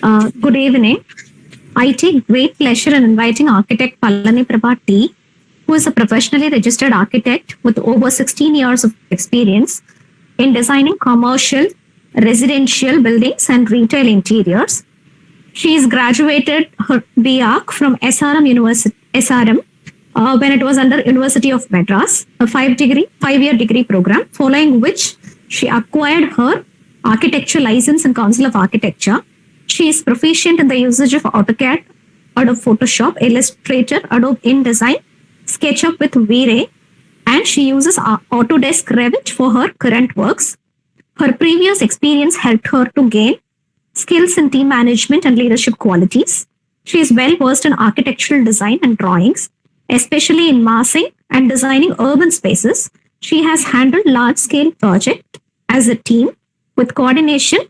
Good evening. I take great pleasure in inviting architect Palani Prabha T, who is a professionally registered architect with over 16 years of experience in designing commercial, residential buildings and retail interiors. She is graduated her BArch from SRM University, when it was under University of Madras, a 5-year degree program, following which she acquired her architecture license in Council of Architecture. She is proficient in the usage of AutoCAD, Adobe Photoshop, Illustrator, Adobe InDesign, SketchUp with V-Ray, and she uses Autodesk Revit for her current works. Her previous experience helped her to gain skills in team management and leadership qualities. She is well versed in architectural design and drawings, especially in massing and designing urban spaces. She has handled large-scale projects as a team with coordination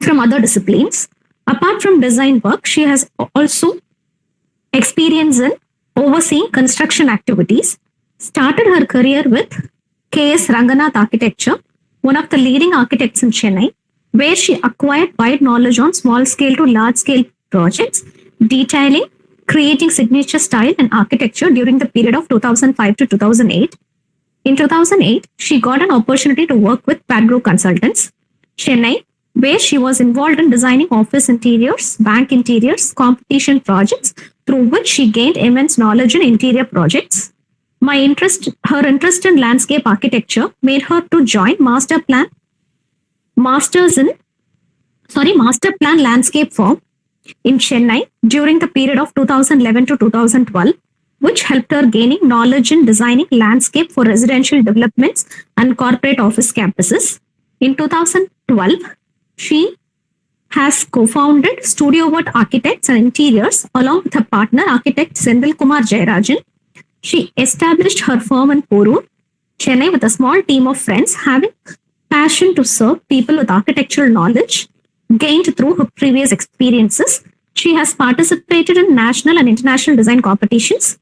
from other disciplines. Apart from design work, she has also experience in overseeing construction activities. Started her career with KS Ranganath Architecture, one of the leading architects in Chennai, where she acquired wide knowledge on small scale to large scale projects, detailing, creating signature style and architecture during the period of 2005 to 2008. In 2008, she got an opportunity to work with Padgro Consultants, Chennai, where she was involved in designing office interiors, bank interiors, competition projects, through which she gained immense knowledge in interior projects. Her interest in landscape architecture made her to join Master Plan Landscape Firm in Chennai during the period of 2011 to 2012, which helped her gaining knowledge in designing landscape for residential developments and corporate office campuses. In 2012, she has co-founded Studio What Architects and Interiors along with her partner architect Sendil Kumar Jayarajan. She established her firm in Porur, Chennai with a small team of friends having passion to serve people with architectural knowledge gained through her previous experiences. She has participated in national and international design competitions.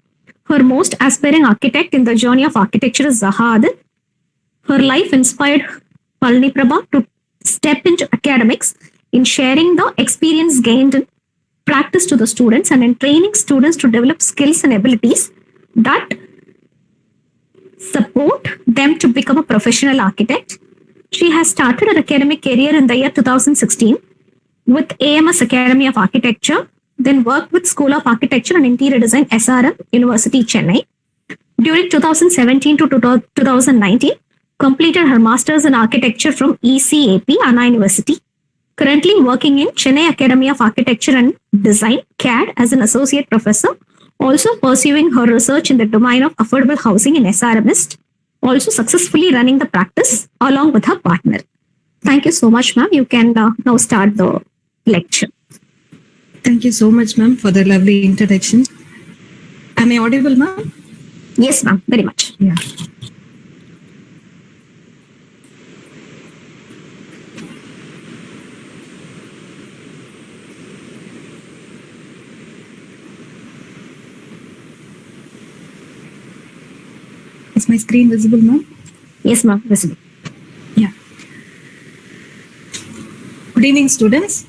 Her most aspiring architect in the journey of architecture is Zaha Adil. Her life inspired Palani Prabha to step into academics in sharing the experience gained in practice to the students and in training students to develop skills and abilities that support them to become a professional architect. She has started her academic career in the year 2016 with AMS Academy of Architecture, then worked with School of Architecture and Interior Design, SRM, University, Chennai. During 2017 to 2019, completed her Masters in Architecture from ECAP, Anna University. Currently working in Chennai Academy of Architecture and Design, CAD, as an associate professor. Also pursuing her research in the domain of affordable housing in SRMist. Also successfully running the practice along with her partner. Thank you so much, ma'am. You can now start the lecture. Thank you so much, ma'am, for the lovely introduction. Am I audible, ma'am? Yes, ma'am. Very much. Yeah. Is my screen visible, ma'am? Yes, ma'am. Visible. Yeah. Good evening, students.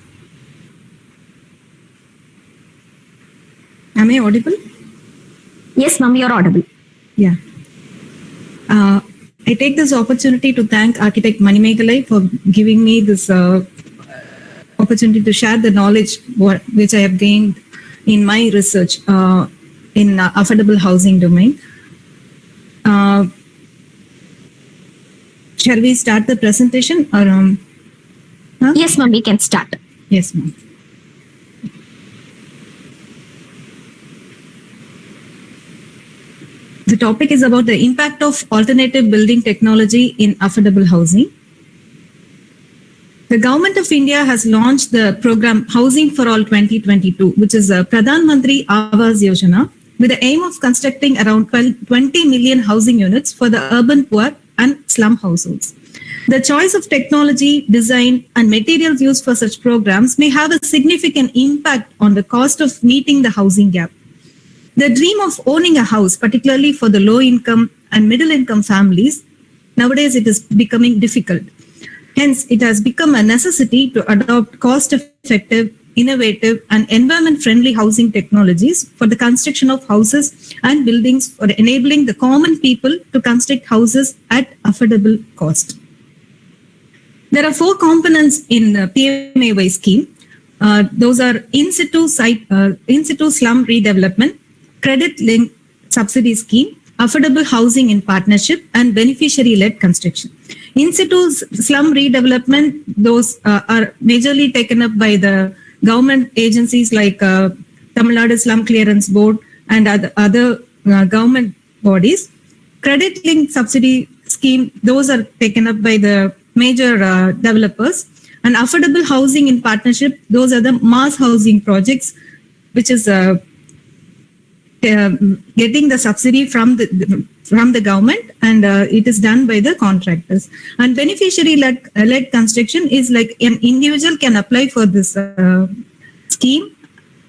Am I audible? Yes, ma'am. You're audible. Yeah. I take this opportunity to thank Architect Manimekalai for giving me this opportunity to share the knowledge which I have gained in my research in affordable housing domain. Shall we start the presentation or? Huh? Yes, ma'am. We can start. Yes, ma'am. The topic is about the impact of alternative building technology in affordable housing. The Government of India has launched the program Housing for All 2022, which is a Pradhan Mantri Awas Yojana, with the aim of constructing around 20 million housing units for the urban poor and slum households. The choice of technology, design, and materials used for such programs may have a significant impact on the cost of meeting the housing gap. The dream of owning a house, particularly for the low-income and middle-income families, nowadays it is becoming difficult. Hence, it has become a necessity to adopt cost-effective innovative, and environment-friendly housing technologies for the construction of houses and buildings for enabling the common people to construct houses at affordable cost. There are 4 components in the PMAY scheme. Those are in situ slum redevelopment, credit-linked subsidy scheme, affordable housing in partnership, and beneficiary-led construction. In situ slum redevelopment, those are majorly taken up by the government agencies like Tamil Nadu Slum Clearance Board and other government bodies. Credit-linked subsidy scheme, those are taken up by the major developers. And affordable housing in partnership, those are the mass housing projects, which is getting the subsidy from the government, and it is done by the contractors. And beneficiary-led construction is like an individual can apply for this scheme.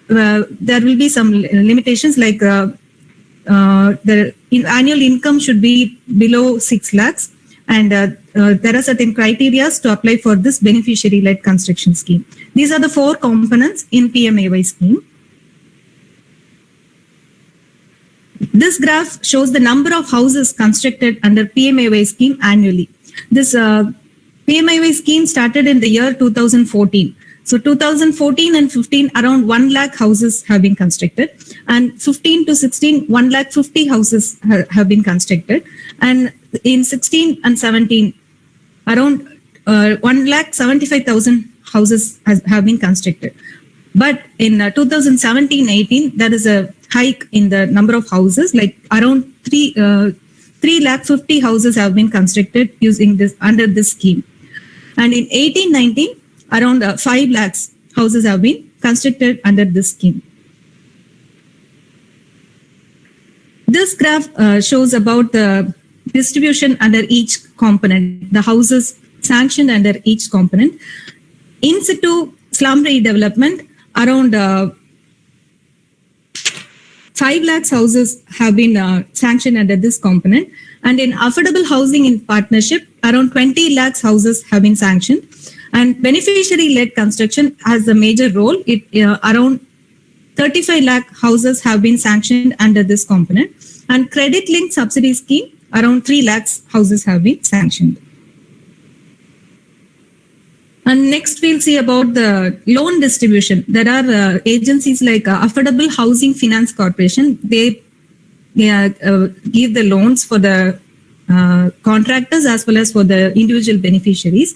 There will be some limitations like the annual income should be below 6 lakhs. And there are certain criteria to apply for this beneficiary-led construction scheme. These are the 4 components in PMAY scheme. This graph shows the number of houses constructed under PMAY scheme annually. This PMAY scheme started in the year 2014. So 2014 and 15, around 1 lakh houses have been constructed, and 15 to 16, 1 lakh 50 houses have been constructed, and in 16 and 17, around 1 lakh 75,000 houses have been constructed. But in 2017-18, there is a hike in the number of houses, like around 3 lakh 50 houses have been constructed using this under this scheme. And in 18-19, around 5 lakhs houses have been constructed under this scheme. This graph shows about the distribution under each component, the houses sanctioned under each component. In situ slum redevelopment, around 5 lakhs houses have been sanctioned under this component. And in affordable housing in partnership, around 20 lakhs houses have been sanctioned. And beneficiary-led construction has a major role. Around 35 lakh houses have been sanctioned under this component. And credit-linked subsidy scheme, around 3 lakhs houses have been sanctioned. And next we'll see about the loan distribution. There are agencies like Affordable Housing Finance Corporation. They give the loans for the contractors as well as for the individual beneficiaries.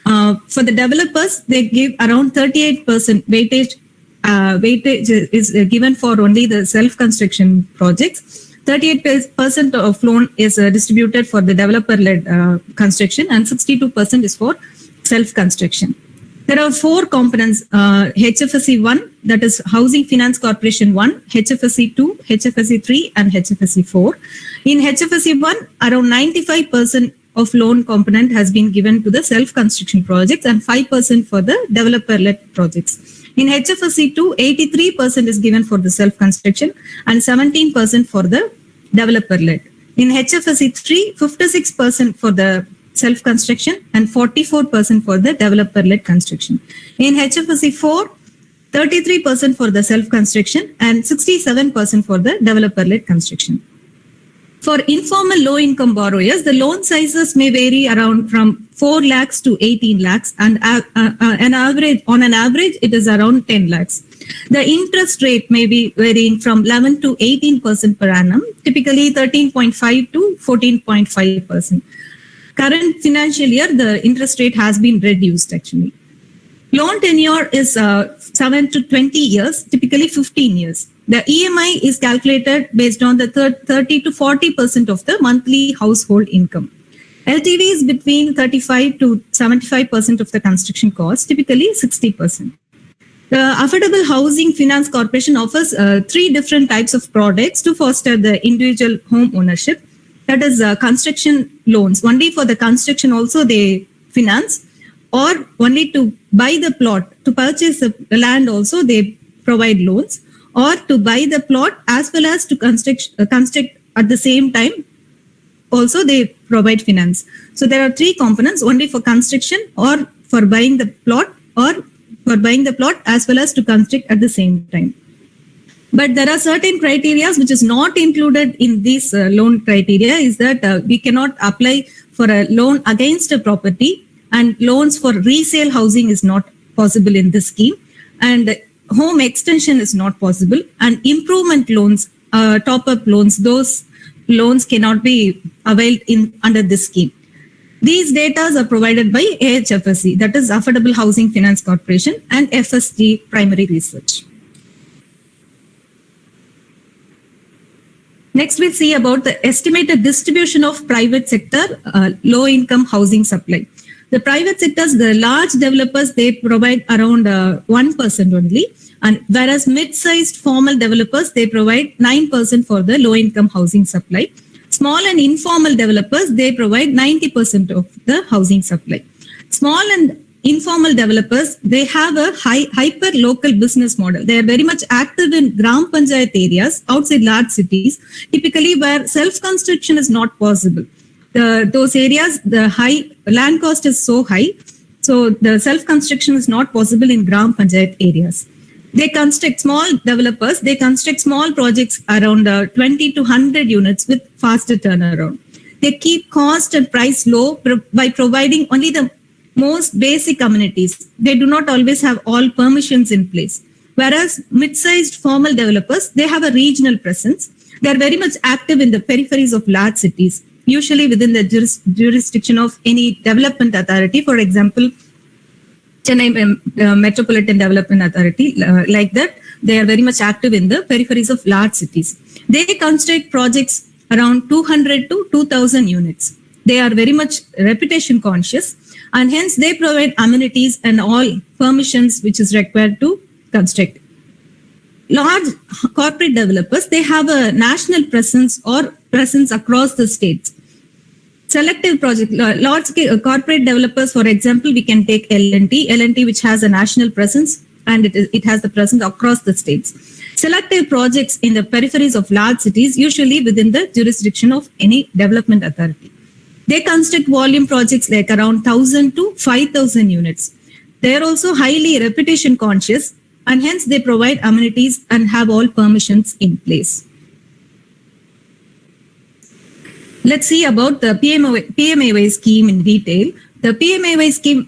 For the developers, they give around 38% weightage. Weightage is given for only the self-construction projects. 38% of loan is distributed for the developer-led construction, and 62% is for self-construction. There are 4 components, HFSC 1, that is Housing Finance Corporation 1, HFSC 2, HFSC 3, and HFSC 4. In HFSC 1, around 95% of loan component has been given to the self-construction projects and 5% for the developer-led projects. In HFSC 2, 83% is given for the self-construction and 17% for the developer-led. In HFSC 3, 56% for the self-construction and 44% for the developer-led construction. In HFSC 4, 33% for the self-construction and 67% for the developer-led construction. For informal low-income borrowers, the loan sizes may vary around from 4 lakhs to 18 lakhs, and on an average, it is around 10 lakhs. The interest rate may be varying from 11 to 18% per annum, typically 13.5 to 14.5%. Current financial year, the interest rate has been reduced actually. Loan tenure is 7 to 20 years, typically 15 years. The EMI is calculated based on the 30 to 40% of the monthly household income. LTV is between 35 to 75% of the construction cost, typically 60%. The Affordable Housing Finance Corporation offers 3 different types of products to foster the individual home ownership. That is construction loans. Only for the construction also they finance, or only to buy the plot, to purchase the land also they provide loans, or to buy the plot as well as to construct at the same time also they provide finance. So there are 3 components, only for construction or for buying the plot or the plot as well as to construct at the same time. But there are certain criteria which is not included in this loan criteria is that we cannot apply for a loan against a property, and loans for resale housing is not possible in this scheme, and home extension is not possible, and improvement loans, top-up loans, those loans cannot be availed under this scheme. These data are provided by AHFSC, that is Affordable Housing Finance Corporation, and FSG Primary Research. Next, we'll see about the estimated distribution of private sector low-income housing supply. The private sectors, the large developers, they provide around 1% only, and whereas mid-sized formal developers, they provide 9% for the low-income housing supply. Small and informal developers, they provide 90% of the housing supply. Small and informal developers, they have a hyper-local business model. They are very much active in Gram Panchayat areas outside large cities, typically where self-construction is not possible. Those areas, the high land cost is so high, so the self-construction is not possible in Gram Panchayat areas. They construct small developers, they construct small projects around 20 to 100 units with faster turnaround. They keep cost and price low by providing only the most basic amenities. They do not always have all permissions in place. Whereas mid-sized formal developers, they have a regional presence. They are very much active in the peripheries of large cities, usually within the jurisdiction of any development authority. For example, Chennai Metropolitan Development Authority, like that, they are very much active in the peripheries of large cities. They construct projects around 200 to 2,000 units. They are very much reputation conscious, and hence they provide amenities and all permissions which is required to construct. Large corporate developers, they have a national presence or presence across the states. Selective project, large corporate developers, for example, we can take L&T which has a national presence and it has the presence across the states. Selective projects in the peripheries of large cities, usually within the jurisdiction of any development authority. They construct volume projects like around 1,000 to 5,000 units. They are also highly reputation conscious, and hence they provide amenities and have all permissions in place. Let's see about the PMAY scheme in detail. The PMAY scheme,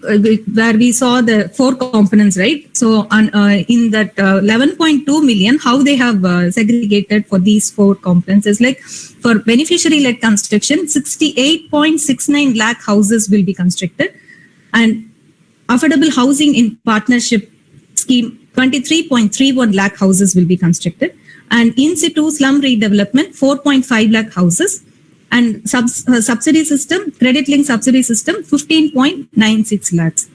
where we saw the 4 components, right? So in that 11.2 million, how they have segregated for these 4 components is like for beneficiary-led construction, 68.69 lakh houses will be constructed, and affordable housing in partnership scheme, 23.31 lakh houses will be constructed, and in situ slum redevelopment, 4.5 lakh houses, and subsidy system, credit-linked subsidy system, 15.96 lakhs.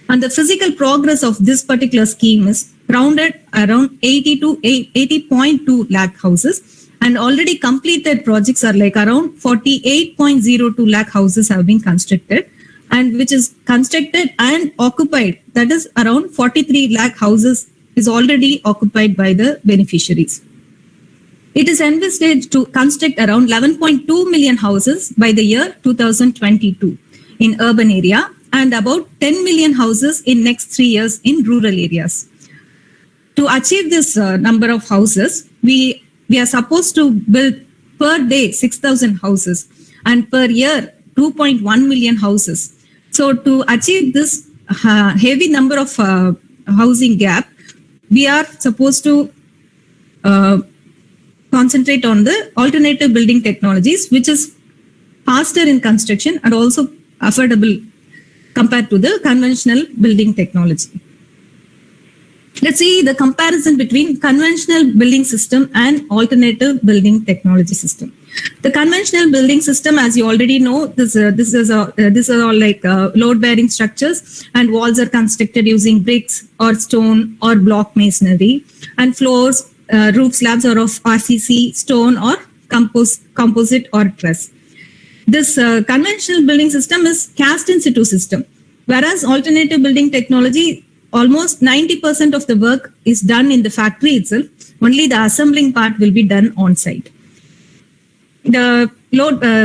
And the physical progress of this particular scheme is rounded around 80.2 lakh houses, and already completed projects are like around 48.02 lakh houses have been constructed, and which is constructed and occupied, that is around 43 lakh houses is already occupied by the beneficiaries. It is envisaged to construct around 11.2 million houses by the year 2022 in urban area, and about 10 million houses in next 3 years in rural areas. To achieve this number of houses, we are supposed to build per day 6,000 houses, and per year 2.1 million houses. So to achieve this heavy number of housing gap, we are supposed to concentrate on the alternative building technologies, which is faster in construction and also affordable compared to the conventional building technology. Let's see the comparison between conventional building system and alternative building technology system. The conventional building system, as you already know, this is all like load-bearing structures, and walls are constructed using bricks or stone or block masonry, and floors, roof slabs are of RCC, stone or composite or truss. This conventional building system is cast in situ system, whereas alternative building technology, almost 90% of the work is done in the factory itself. Only the assembling part will be done on site. The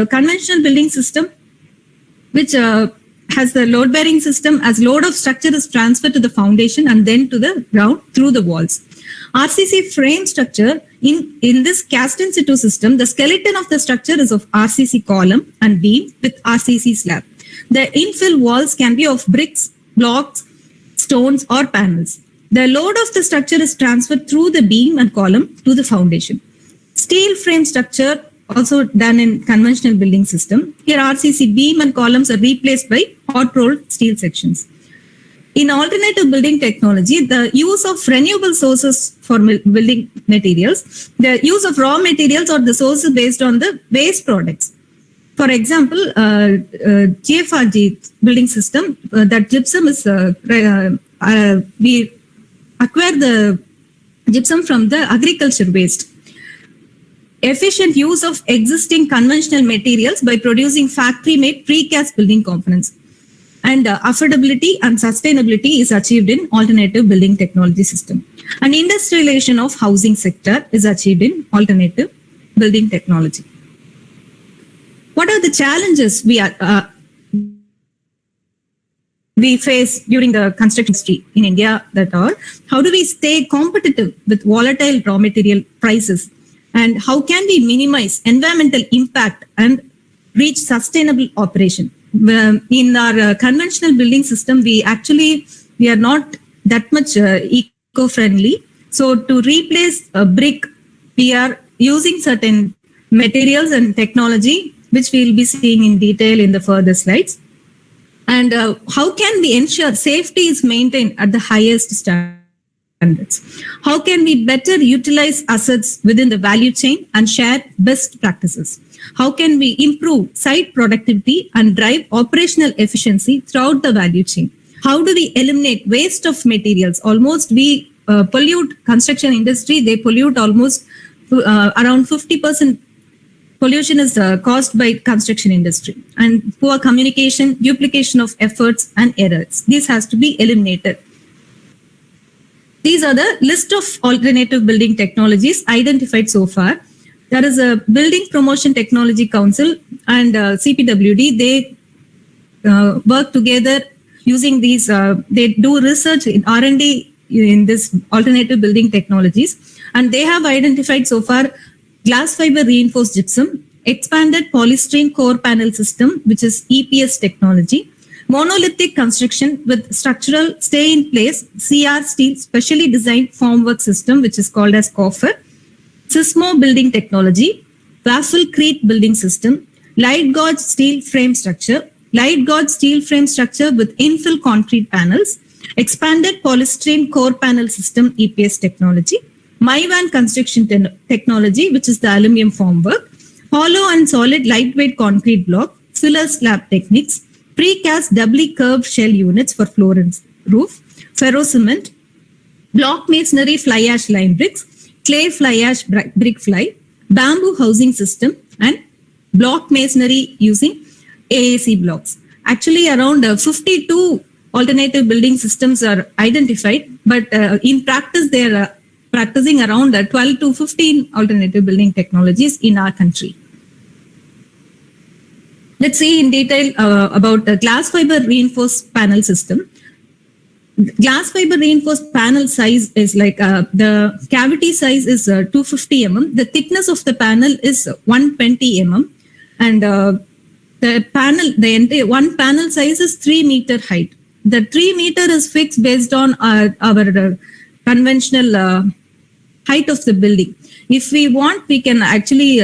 conventional building system, which has the load bearing system as load of structure is transferred to the foundation and then to the ground through the walls. RCC frame structure, in this cast in situ system, the skeleton of the structure is of RCC column and beam with RCC slab. The infill walls can be of bricks, blocks, stones or panels. The load of the structure is transferred through the beam and column to the foundation. Steel frame structure also done in conventional building system. Here RCC beam and columns are replaced by hot rolled steel sections. In alternative building technology, the use of renewable sources for building materials, the use of raw materials or the sources based on the waste products. For example, GFRG building system, that gypsum is, we acquire the gypsum from the agriculture waste. Efficient use of existing conventional materials by producing factory-made precast building components. And affordability and sustainability is achieved in alternative building technology system. And industrialization of housing sector is achieved in alternative building technology. What are the challenges we face during the construction industry in India? That are, how do we stay competitive with volatile raw material prices? And how can we minimize environmental impact and reach sustainable operation? In our conventional building system, we are not that much eco-friendly. So to replace a brick, we are using certain materials and technology, which we will be seeing in detail in the further slides. And how can we ensure safety is maintained at the highest standards? How can we better utilize assets within the value chain and share best practices? How can we improve site productivity and drive operational efficiency throughout the value chain? How do we eliminate waste of materials? Almost we pollute construction industry. They pollute almost around 50% pollution is caused by construction industry, and poor communication, duplication of efforts and errors. This has to be eliminated. These are the list of alternative building technologies identified so far. There is a Building Promotion Technology Council and CPWD. They work together using these, they do research in R&D in this alternative building technologies. And they have identified so far glass fiber reinforced gypsum, expanded polystyrene core panel system, which is EPS technology, monolithic construction with structural stay in place, CR steel specially designed formwork system, which is called as coffer, Sismo building technology, Baffle-Crete building system, light gauge steel frame structure, light gauge steel frame structure with infill concrete panels, expanded polystyrene core panel system, EPS technology, Myvan construction technology, which is the aluminum formwork, hollow and solid lightweight concrete block, filler slab techniques, precast doubly curved shell units for floor and roof, ferro cement, block masonry fly ash lime bricks, clay fly ash brick fly, bamboo housing system, and block masonry using AAC blocks. Actually, around 52 alternative building systems are identified, but in practice, they are practicing around 12 to 15 alternative building technologies in our country. Let's see in detail about the glass fiber reinforced panel system. Glass fiber reinforced panel size is like the cavity size is 250 mm. The thickness of the panel is 120 mm, and the entire one panel size is 3 meter height. The 3 meter is fixed based on our conventional height of the building. If we want, we can actually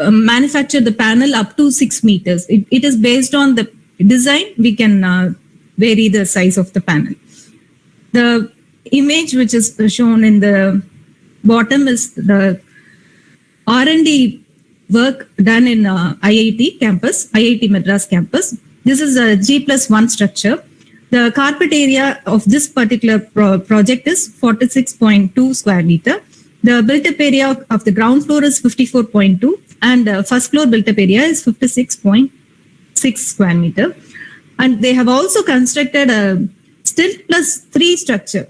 manufacture the panel up to 6 meters. It is based on the design. We can vary the size of the panel. The image which is shown in the bottom is the R&D work done in IIT campus, IIT Madras campus. This is a G+1 structure. The carpet area of this particular project is 46.2 square meter. The built-up area of the ground floor is 54.2 and first floor built-up area is 56.6 square meter. And they have also constructed a stilt plus 3 structure.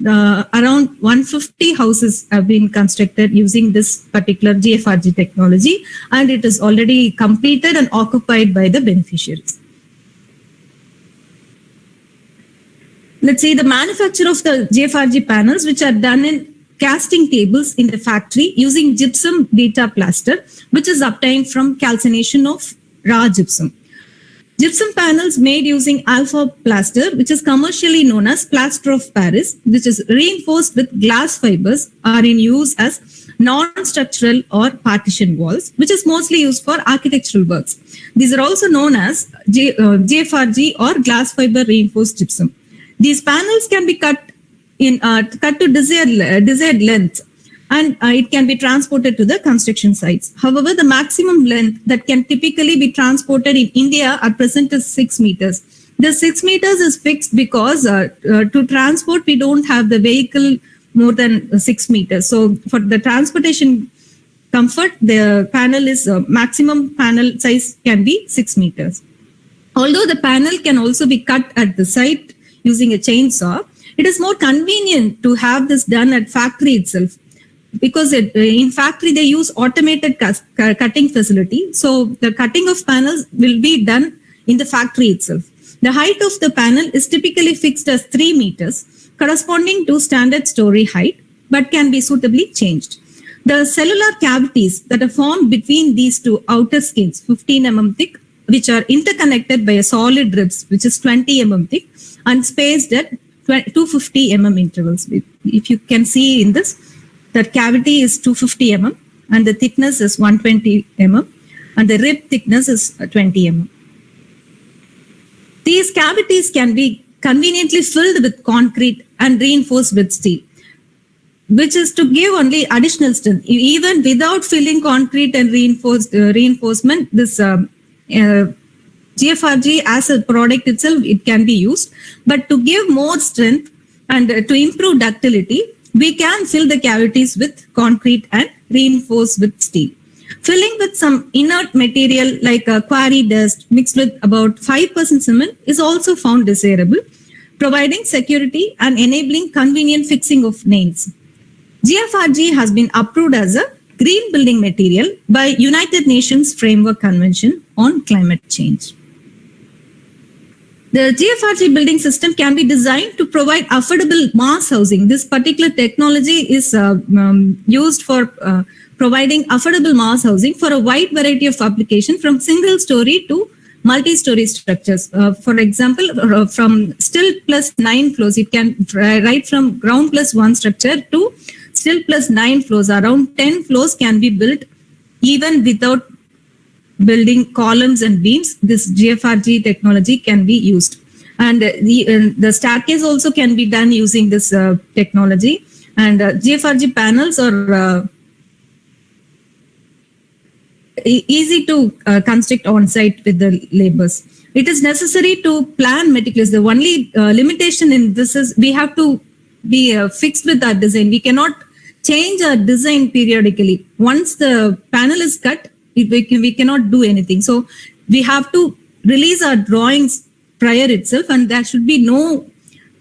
Around 150 houses have been constructed using this particular GFRG technology, and it is already completed and occupied by the beneficiaries. Let's say the manufacture of the GFRG panels, which are done in casting tables in the factory using gypsum beta plaster, which is obtained from calcination of raw gypsum. Gypsum panels made using alpha plaster, which is commercially known as plaster of Paris, which is reinforced with glass fibers, are in use as non-structural or partition walls, which is mostly used for architectural works. These are also known as GFRG or glass fiber reinforced gypsum. These panels can be cut to desired length, and it can be transported to the construction sites. However, the maximum length that can typically be transported in India at present is 6 meters. The 6 meters is fixed because to transport, we don't have the vehicle more than 6 meters. So for the transportation comfort, the panel is maximum panel size can be 6 meters. Although the panel can also be cut at the site using a chainsaw, it is more convenient to have this done at factory itself, because in factory they use automated cutting facility. So the cutting of panels will be done in the factory itself. The height of the panel is typically fixed as 3 meters, corresponding to standard story height, but can be suitably changed. The cellular cavities that are formed between these two outer skins, 15 mm thick, which are interconnected by a solid ribs, which is 20 mm thick, and spaced at 250 mm intervals. If you can see in this, the cavity is 250 mm and the thickness is 120 mm and the rib thickness is 20 mm. These cavities can be conveniently filled with concrete and reinforced with steel, which is to give only additional strength. Even without filling concrete and reinforcement, this GFRG as a product itself, it can be used. But to give more strength and to improve ductility, we can fill the cavities with concrete and reinforce with steel. Filling with some inert material like quarry dust mixed with about 5% cement is also found desirable, providing security and enabling convenient fixing of nails. GFRG has been approved as a green building material by United Nations Framework Convention on Climate Change. The GFRG building system can be designed to provide affordable mass housing. This particular technology is used for providing affordable mass housing for a wide variety of applications, from single story to multi-story structures. For example, from still plus 9 floors, it can right from ground plus 1 structure to still plus 9 floors. Around 10 floors can be built even without building columns and beams. This GFRG technology can be used, and the staircase also can be done using this technology. And GFRG panels are easy to construct on site with the labors. It is necessary to plan meticulously. The only limitation in this is we have to be fixed with our design. We cannot change our design periodically. Once the panel is cut, we cannot do anything. So we have to release our drawings prior itself, and there should be no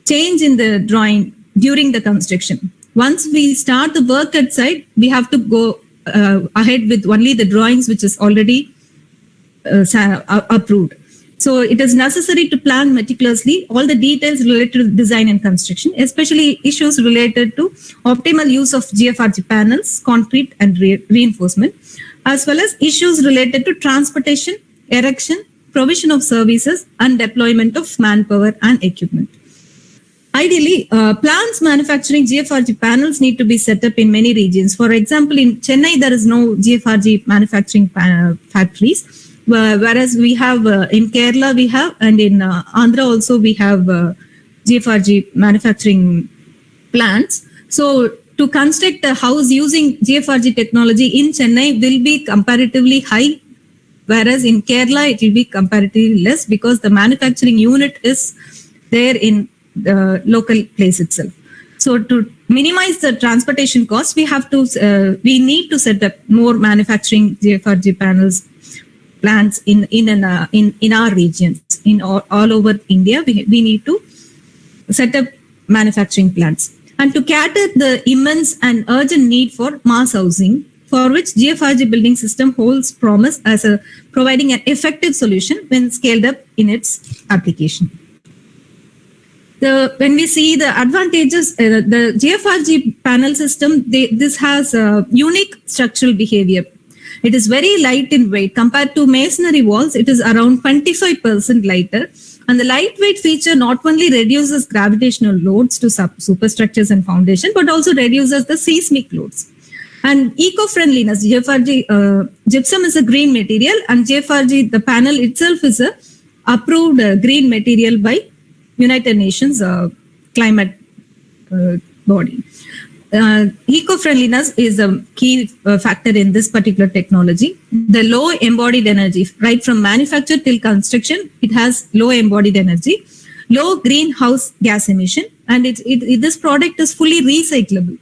change in the drawing during the construction. Once we start the work at site, we have to go ahead with only the drawings which is already approved. So it is necessary to plan meticulously all the details related to design and construction, especially issues related to optimal use of GFRG panels, concrete and reinforcement, as well as issues related to transportation, erection, provision of services, and deployment of manpower and equipment. Ideally, plants manufacturing GFRG panels need to be set up in many regions. For example, in Chennai, there is no GFRG manufacturing factories, whereas we have in Kerala, we have, and in Andhra also we have GFRG manufacturing plants. So to construct a house using GFRG technology in Chennai will be comparatively high, whereas in Kerala it will be comparatively less, because the manufacturing unit is there in the local place itself. So to minimize the transportation costs, we need to set up more manufacturing GFRG panels plants in our regions, in all over India. We need to set up manufacturing plants. And to cater the immense and urgent need for mass housing, for which GFRG building system holds promise as providing an effective solution when scaled up in its application. When we see the advantages, the GFRG panel system, this has a unique structural behavior. It is very light in weight. Compared to masonry walls, it is around 25% lighter. And the lightweight feature not only reduces gravitational loads to superstructures and foundation, but also reduces the seismic loads. And eco-friendliness, GFRG gypsum is a green material, and GFRG, the panel itself, is a approved green material by United Nations climate body. Eco-friendliness is a key factor in this particular technology. The low embodied energy, right from manufacture till construction, it has low embodied energy, low greenhouse gas emission, and this product is fully recyclable.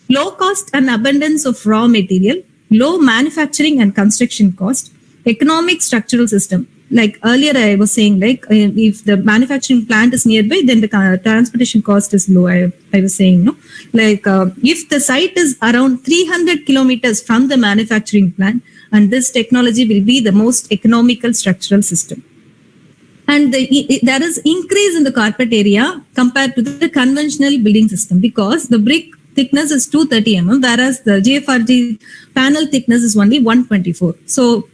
Low cost and abundance of raw material, low manufacturing and construction cost, economic structural system. Like earlier I was saying, like if the manufacturing plant is nearby, then the transportation cost is low. I was saying, no, like if the site is around 300 kilometers from the manufacturing plant, and this technology will be the most economical structural system. And there is increase in the carpet area compared to the conventional building system, because the brick thickness is 230 mm, whereas the GFRG panel thickness is only 124. So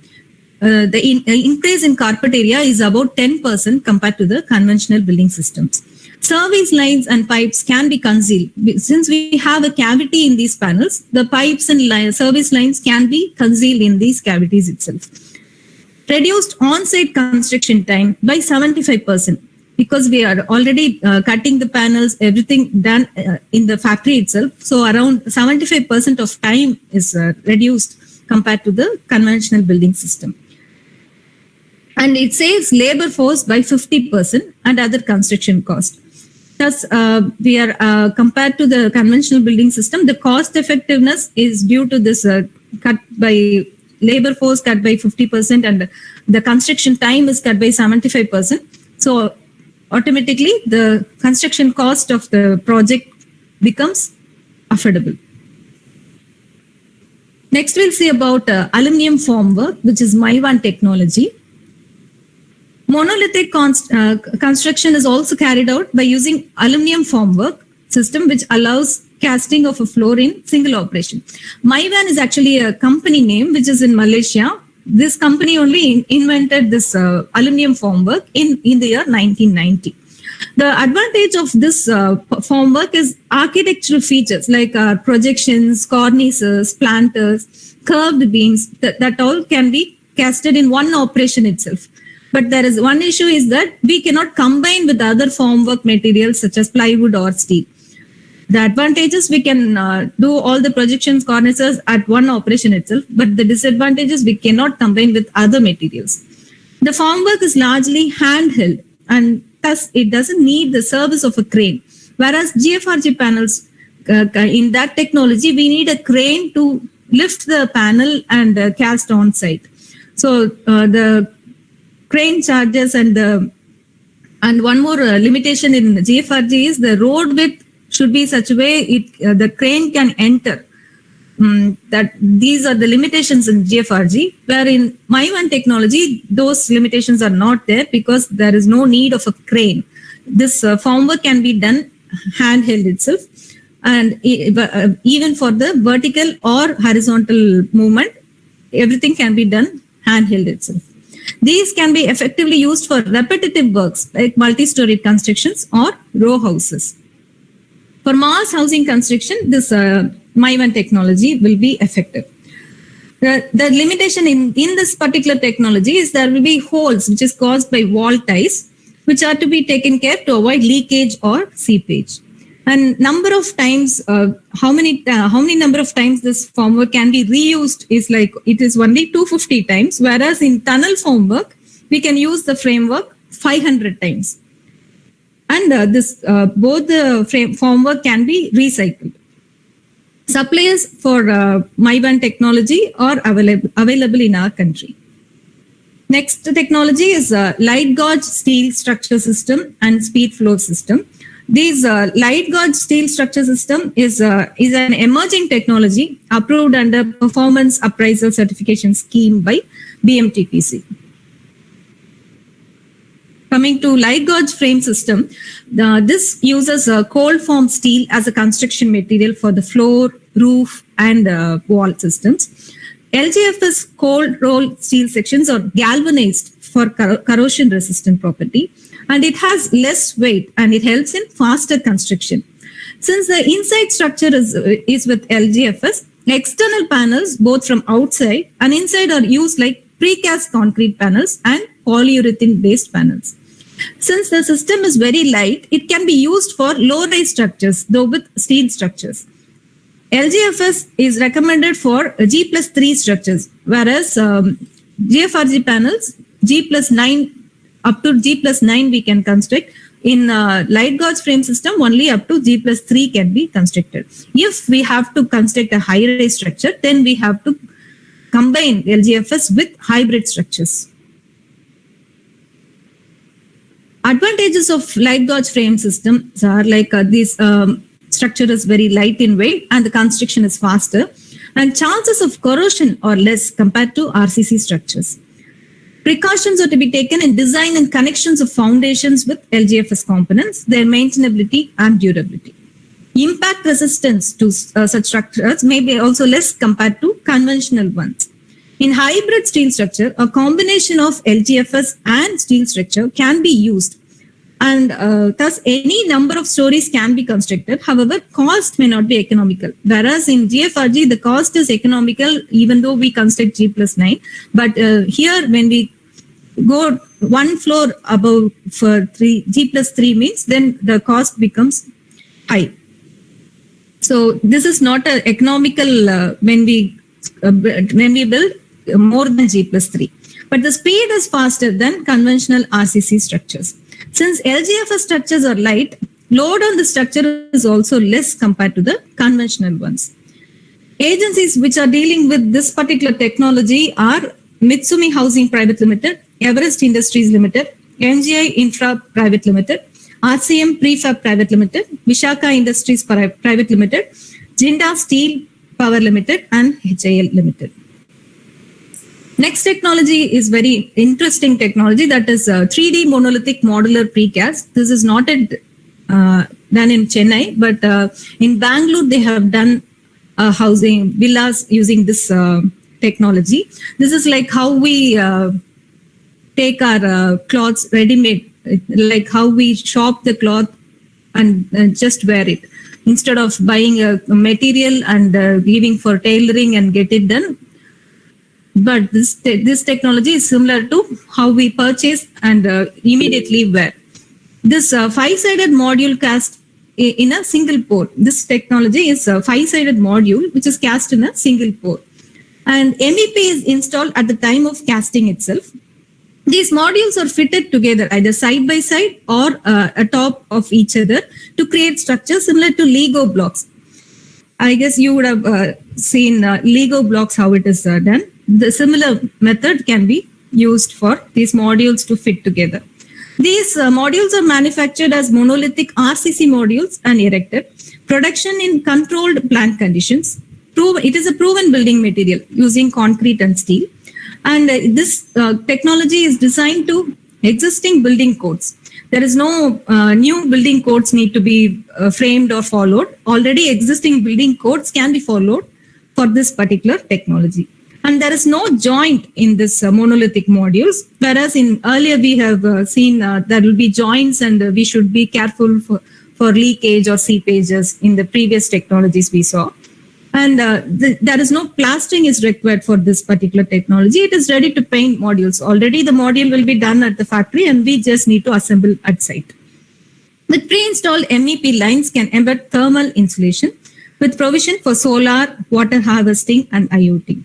the increase in carpet area is about 10% compared to the conventional building systems. Service lines and pipes can be concealed. Since we have a cavity in these panels, the pipes and service lines can be concealed in these cavities itself. Reduced on-site construction time by 75%, because we are already cutting the panels, everything done in the factory itself. So around 75% of time is reduced compared to the conventional building system. And it saves labor force by 50% and other construction cost. Thus, we are compared to the conventional building system, the cost effectiveness is due to this cut by labor force cut by 50%, and the construction time is cut by 75%. So automatically the construction cost of the project becomes affordable. Next, we'll see about aluminum formwork, which is Maivan technology. Monolithic construction is also carried out by using aluminum formwork system, which allows casting of a floor in single operation. Maivan is actually a company name which is in Malaysia. This company only invented this aluminum formwork in the year 1990. The advantage of this formwork is architectural features like projections, cornices, planters, curved beams, that all can be casted in one operation itself. But there is one issue is that we cannot combine with other formwork materials such as plywood or steel. The advantages, we can do all the projections, cornices at one operation itself, but the disadvantages, we cannot combine with other materials. The formwork is largely handheld, and thus it doesn't need the service of a crane. Whereas GFRG panels, in that technology, we need a crane to lift the panel and cast on site. So the crane charges and one more limitation in GFRG is the road width should be such a way the crane can enter. That these are the limitations in GFRG, where in Maivan technology, those limitations are not there because there is no need of a crane. This formwork can be done handheld itself, and even for the vertical or horizontal movement, everything can be done handheld itself. These can be effectively used for repetitive works like multi-story constructions or row houses. For mass housing construction, this Maivan technology will be effective. The limitation in this particular technology is there will be holes which is caused by wall ties, which are to be taken care to avoid leakage or seepage. And number of times, how many number of times this formwork can be reused is like it is only 250 times, whereas in tunnel formwork we can use the framework 500 times. And both the formwork can be recycled. Suppliers for Maivan technology are available in our country. Next technology is light gauge steel structure system and speed flow system. This light gauge steel structure system is an emerging technology approved under Performance Appraisal Certification Scheme by BMTPC. coming to light gauge frame system, this uses cold form steel as a construction material for the floor, roof, and wall systems. LGFS cold roll steel sections are galvanized for corrosion resistant property, and it has less weight and it helps in faster construction. Since the inside structure is with LGFS, external panels both from outside and inside are used like precast concrete panels and polyurethane based panels. Since the system is very light, it can be used for low-rise structures, though with steel structures. LGFS is recommended for G+3 structures, whereas GFRG panels, G+9 up to G+9 we can construct. In light gauge frame system, only up to G+3 can be constructed. If we have to construct a high-rise structure, then we have to combine LGFS with hybrid structures. Advantages of light gauge frame systems are like this structure is very light in weight and the construction is faster, and chances of corrosion are less compared to RCC structures. Precautions are to be taken in design and connections of foundations with LGFS components, their maintainability and durability. Impact resistance to such structures may be also less compared to conventional ones. In hybrid steel structure, a combination of LGFS and steel structure can be used, and thus any number of stories can be constructed. However, cost may not be economical. Whereas in GFRG, the cost is economical even though we construct G+9. But here, when we go one floor above for G+3 means, then the cost becomes high. So this is not an economical when we build more than G+3. But the speed is faster than conventional RCC structures. Since LGFS structures are light, load on the structure is also less compared to the conventional ones. Agencies which are dealing with this particular technology are Mitsumi Housing Private Limited, Everest Industries Limited, NGI Infra Private Limited, RCM Prefab Private Limited, Vishaka Industries Private Limited, Jinda Steel Power Limited, and HIL Limited. Next technology is very interesting technology, that is 3D monolithic modular precast. This is not done in Chennai, but in Bangalore they have done housing villas using this technology. This is like how we take our clothes ready-made, like how we shop the cloth and just wear it. Instead of buying a material and leaving for tailoring and get it done. But this technology is similar to how we purchase and immediately wear. This five-sided module cast in a single pour. This technology is a five-sided module which is cast in a single pour. And MEP is installed at the time of casting itself. These modules are fitted together either side by side or atop of each other to create structures similar to Lego blocks. I guess you would have seen Lego blocks, how it is done. The similar method can be used for these modules to fit together. These modules are manufactured as monolithic RCC modules and erected. Production in controlled plant conditions. It is a proven building material using concrete and steel. And this technology is designed to existing building codes. There is no new building codes need to be framed or followed. Already existing building codes can be followed for this particular technology. And there is no joint in this monolithic modules, whereas in earlier we have seen there will be joints and we should be careful for leakage or seepages in the previous technologies we saw. And there is no plastering is required for this particular technology. It is ready to paint modules. Already the module will be done at the factory and we just need to assemble at site. With pre-installed MEP lines can embed thermal insulation with provision for solar, water harvesting and IoT.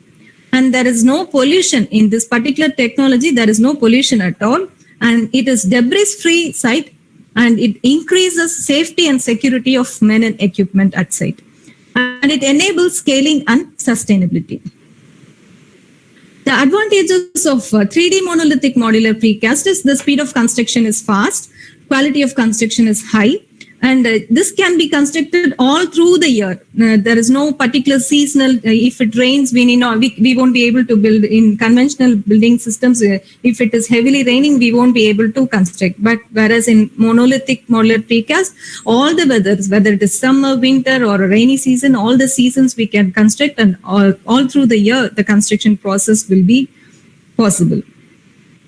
And there is no pollution in this particular technology. There is no pollution at all. And it is debris-free site and it increases safety and security of men and equipment at site. And it enables scaling and sustainability. The advantages of 3D monolithic modular precast is the speed of construction is fast, quality of construction is high, And this can be constructed all through the year. There is no particular seasonal. If it rains, we won't be able to build in conventional building systems. If it is heavily raining, we won't be able to construct. But whereas in monolithic modular precast, all the weathers, whether it is summer, winter, or a rainy season, all the seasons we can construct, and all through the year, the construction process will be possible.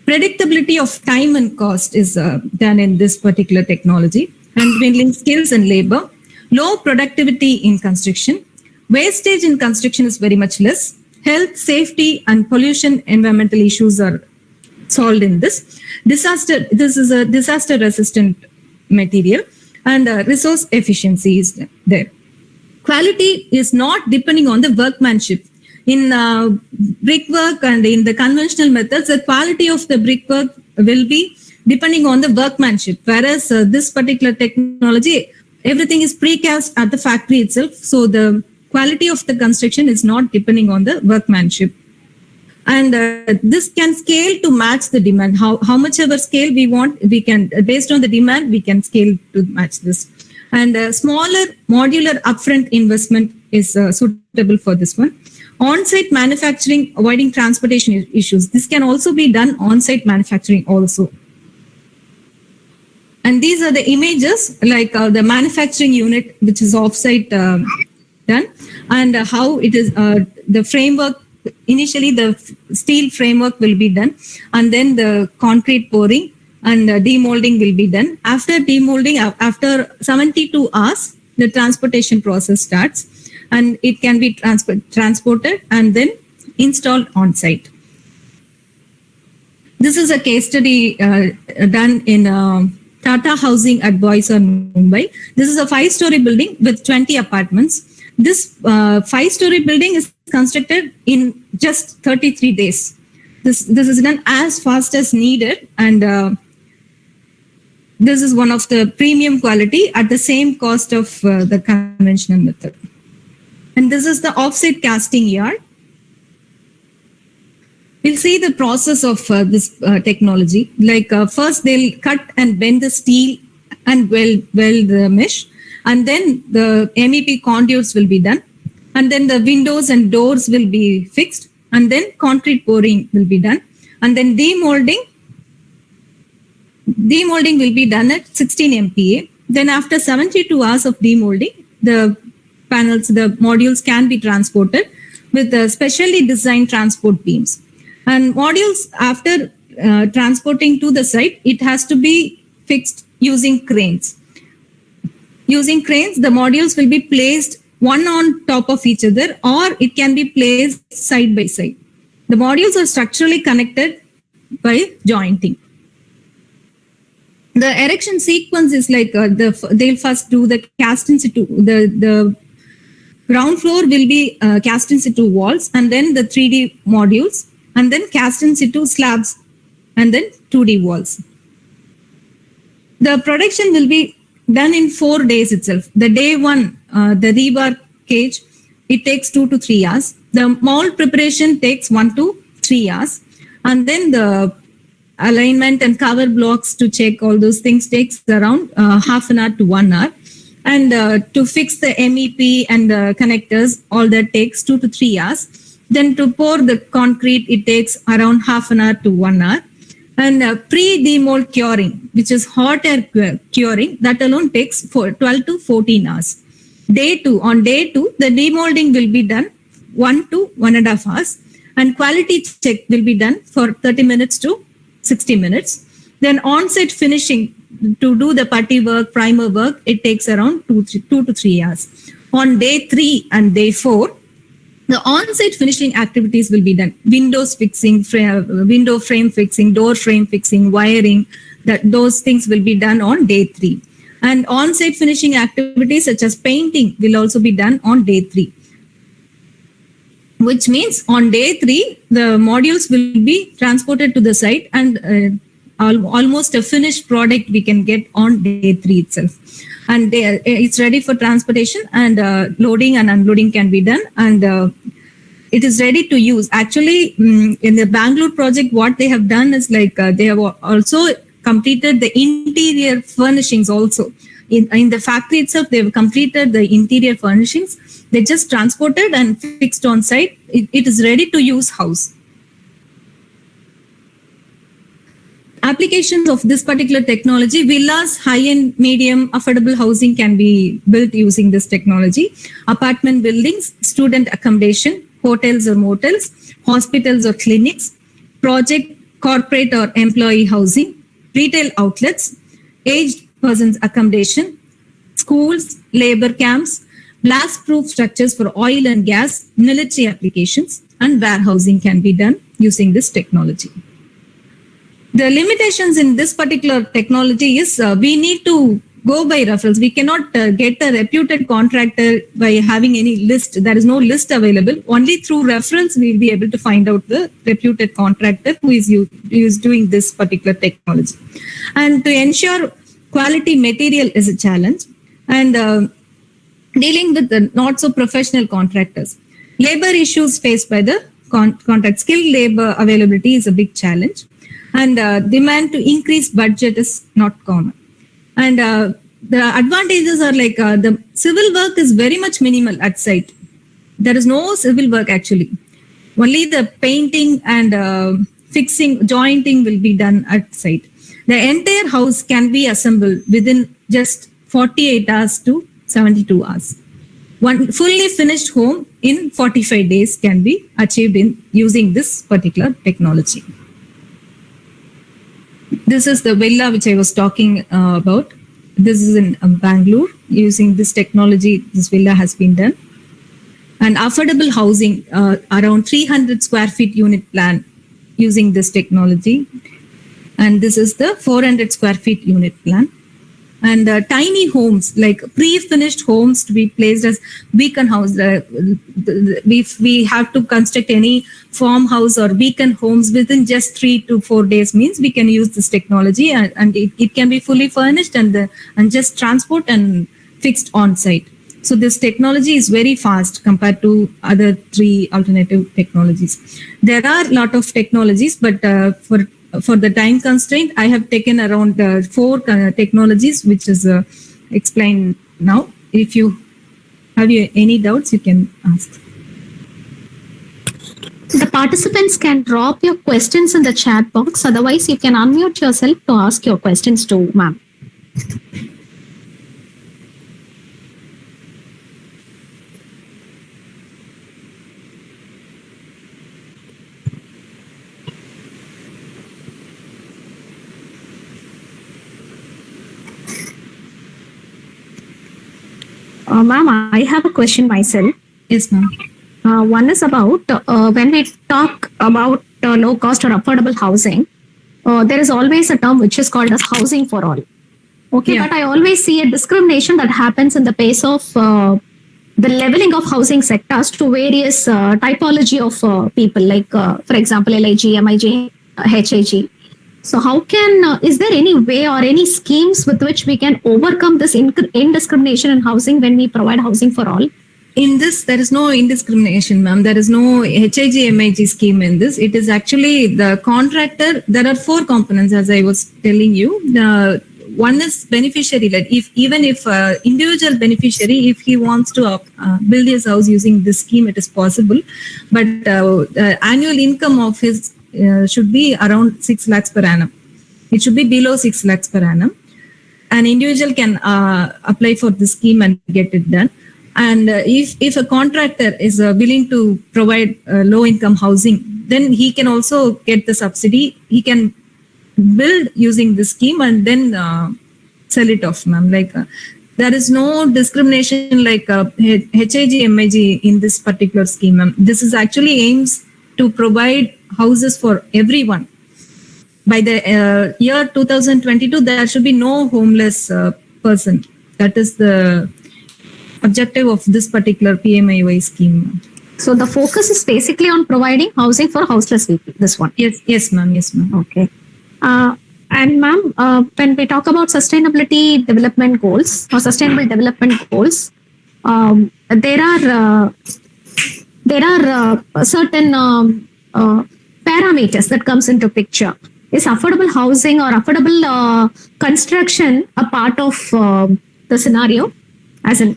Predictability of time and cost is done in this particular technology. And dwindling skills and labor, low productivity in construction, wastage in construction is very much less, health, safety, and pollution, environmental issues are solved in this. This is a disaster-resistant material, and resource efficiency is there. Quality is not depending on the workmanship. In brickwork and in the conventional methods, the quality of the brickwork will be depending on the workmanship, whereas this particular technology, everything is precast at the factory itself. So the quality of the construction is not depending on the workmanship. And this can scale to match the demand. How much ever scale we want, we can, based on the demand, we can scale to match this. And smaller modular upfront investment is suitable for this one. On-site manufacturing, avoiding transportation issues. This can also be done on-site manufacturing also. And these are the images, like the manufacturing unit, which is offsite done, and how it is the framework. Initially, the steel framework will be done, and then the concrete pouring and demolding will be done. After demolding, after 72 hours, the transportation process starts, and it can be transported and then installed on site. This is a case study done in Tata Housing at Boisar, Mumbai. This is a 5-story building with 20 apartments. This 5-story building is constructed in just 33 days. This is done as fast as needed, and this is one of the premium quality at the same cost of the conventional method. And this is the offsite casting yard. We'll see the process of this technology. Like first they'll cut and bend the steel and weld the mesh, and then the MEP conduits will be done, and then the windows and doors will be fixed, and then concrete pouring will be done, and then demolding will be done at 16 MPa. Then after 72 hours of demolding, the panels, the modules can be transported with specially designed transport beams. And modules, after transporting to the site, it has to be fixed using cranes. Using cranes, the modules will be placed one on top of each other, or it can be placed side by side. The modules are structurally connected by jointing. The erection sequence is like they'll first do the cast in situ. The ground floor will be cast in situ walls, and then the 3D modules, and then cast in situ slabs, and then 2D walls. The production will be done in 4 days itself. The day one, the rebar cage, it takes 2 to 3 hours. The mold preparation takes 1 to 3 hours. And then the alignment and cover blocks to check all those things takes around half an hour to 1 hour. And to fix the MEP and the connectors, all that takes 2 to 3 hours. Then to pour the concrete, it takes around half an hour to 1 hour. And pre-demold curing, which is hot air curing, that alone takes 12 to 14 hours. On day two, the demolding will be done 1 to 1.5 hours. And quality check will be done for 30 minutes to 60 minutes. Then on-site finishing to do the putty work, primer work, it takes around 2 to 3 hours. On day 3 and day 4, the on-site finishing activities will be done. Windows fixing, window frame fixing, door frame fixing, wiring, those things will be done on day 3. And on-site finishing activities such as painting will also be done on day 3. Which means on day 3, the modules will be transported to the site, and almost a finished product we can get on day 3 itself. And it's ready for transportation, and loading and unloading can be done, and it is ready to use. Actually, in the Bangalore project, what they have done is like they have also completed the interior furnishings also. in the factory itself, they've completed the interior furnishings. They just transported and fixed on site. It is ready to use house. Applications of this particular technology: villas, high-end, medium, affordable housing can be built using this technology. Apartment buildings, student accommodation, hotels or motels, hospitals or clinics, project, corporate or employee housing, retail outlets, aged persons accommodation, schools, labor camps, blast-proof structures for oil and gas, military applications, and warehousing can be done using this technology. The limitations in this particular technology is we need to go by referrals. We cannot get a reputed contractor by having any list. There is no list available. Only through referrals we will be able to find out the reputed contractor who is doing this particular technology. And to ensure quality material is a challenge. And dealing with the not so professional contractors. Labor issues faced by the contract. Skilled labor availability is a big challenge. And demand to increase budget is not common. And the advantages are like the civil work is very much minimal at site. There is no civil work actually. Only the painting and fixing, jointing will be done at site. The entire house can be assembled within just 48 hours to 72 hours. One fully finished home in 45 days can be achieved in using this particular technology. This is the villa which I was talking about. This is in Bangalore. Using this technology, this villa has been done. And affordable housing, around 300 square feet unit plan using this technology. And this is the 400 square feet unit plan. And tiny homes, like pre-finished homes to be placed as beacon house. If we have to construct any farmhouse or beacon homes within just 3 to 4 days means we can use this technology and it can be fully furnished and just transport and fixed on site. So this technology is very fast compared to other 3 alternative technologies. There are a lot of technologies, but for the time constraint, I have taken around 4 technologies, which is explained now. If you have any doubts, you can ask. The participants can drop your questions in the chat box. Otherwise, you can unmute yourself to ask your questions to ma'am. Ma'am, I have a question myself. Yes, ma'am. One is about when we talk about low cost or affordable housing, there is always a term which is called as housing for all. Okay, Yeah. but I always see a discrimination that happens in the pace of the leveling of housing sectors to various typology of people, like, for example, LIG, MIG, HIG. So how can, is there any way or any schemes with which we can overcome this indiscrimination in housing when we provide housing for all? In this, there is no indiscrimination, ma'am. There is no HIG, MIG scheme in this. It is actually the contractor. There are 4 components, as I was telling you. One is beneficiary led. Even if individual beneficiary, if he wants to build his house using this scheme, it is possible. But annual income of his should be around 6 lakhs per annum. It should be below 6 lakhs per annum. An individual can apply for this scheme and get it done. And if a contractor is willing to provide low income housing, then he can also get the subsidy. He can build using this scheme and then sell it off, ma'am. Like there is no discrimination like HIG, MIG in this particular scheme, ma'am. This is actually aims to provide houses for everyone. By the year 2022, there should be no homeless person. That is the objective of this particular PMAY scheme. So the focus is basically on providing housing for houseless people, this one. Yes, ma'am. Yes, ma'am. Okay. And ma'am, when we talk about sustainability development goals or sustainable development goals, there are certain parameters that comes into picture. Is affordable housing or affordable construction a part of the scenario as in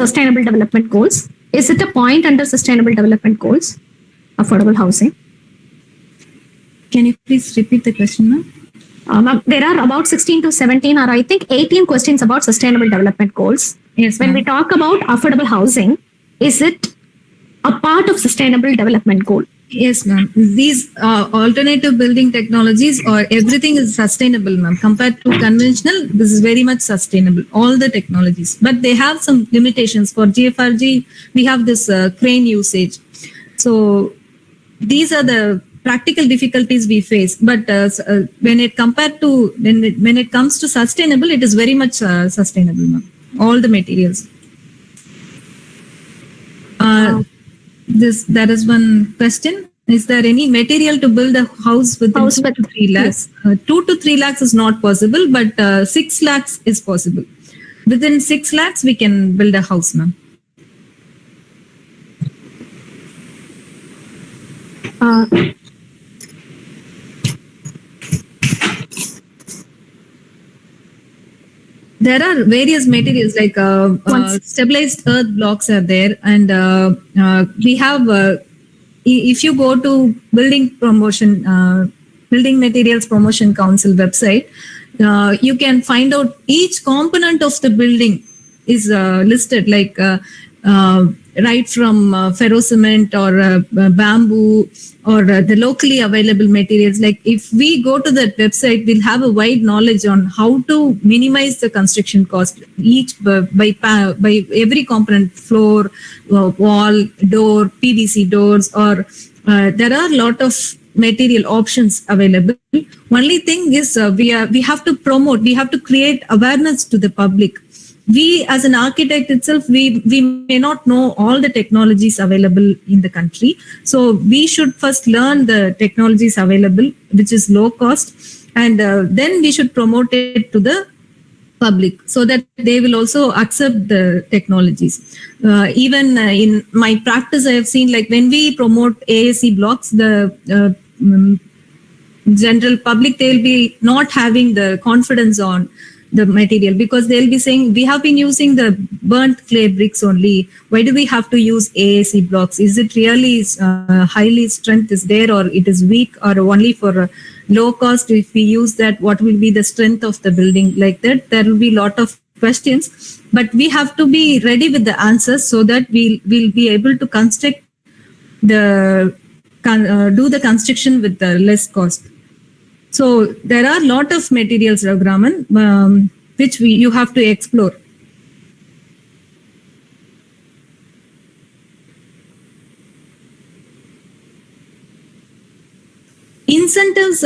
sustainable development goals? Is it a point under sustainable development goals? Affordable housing. Can you please repeat the question, ma'am? Ma'am, there are about 16 to 17 or I think 18 questions about sustainable development goals. Yes, When ma'am. we talk about affordable housing, is it a part of sustainable development goal? Yes, ma'am. These alternative building technologies or everything is sustainable, ma'am. Compared to conventional, this is very much sustainable, all the technologies. But they have some limitations. For GFRG, we have this crane usage. So these are the practical difficulties we face. But when it compared to, when it comes to sustainable, it is very much sustainable, ma'am. All the materials. There is one question. Is there any material to build a house within House 2 with- to 3 lakhs? 2 to 3 lakhs is not possible, but 6 lakhs is possible. Within 6 lakhs, we can build a house, ma'am. Uh, There are various materials like stabilized earth blocks are there, and we have. If you go to Building Materials Promotion Council website, you can find out each component of the building is listed, like right from ferrocement or bamboo or the locally available materials. Like if we go to that website, we'll have a wide knowledge on how to minimize the construction cost each by every component, floor, wall, door, PVC doors, or there are a lot of material options available. Only thing is we have to promote, we have to create awareness to the public. We as an architect itself, we may not know all the technologies available in the country. So we should first learn the technologies available, which is low cost, and then we should promote it to the public so that they will also accept the technologies. Even in my practice, I have seen, like when we promote AAC blocks, the general public, they'll be not having the confidence on the material, because they'll be saying, we have been using the burnt clay bricks only. Why do we have to use AAC blocks? Is it really highly strength is there, or it is weak, or only for low cost? If we use that, what will be the strength of the building? Like that, there will be a lot of questions, but we have to be ready with the answers so that we'll be able to construct do the construction with the less cost. So there are a lot of materials, Raghuraman, which you have to explore. Incentives,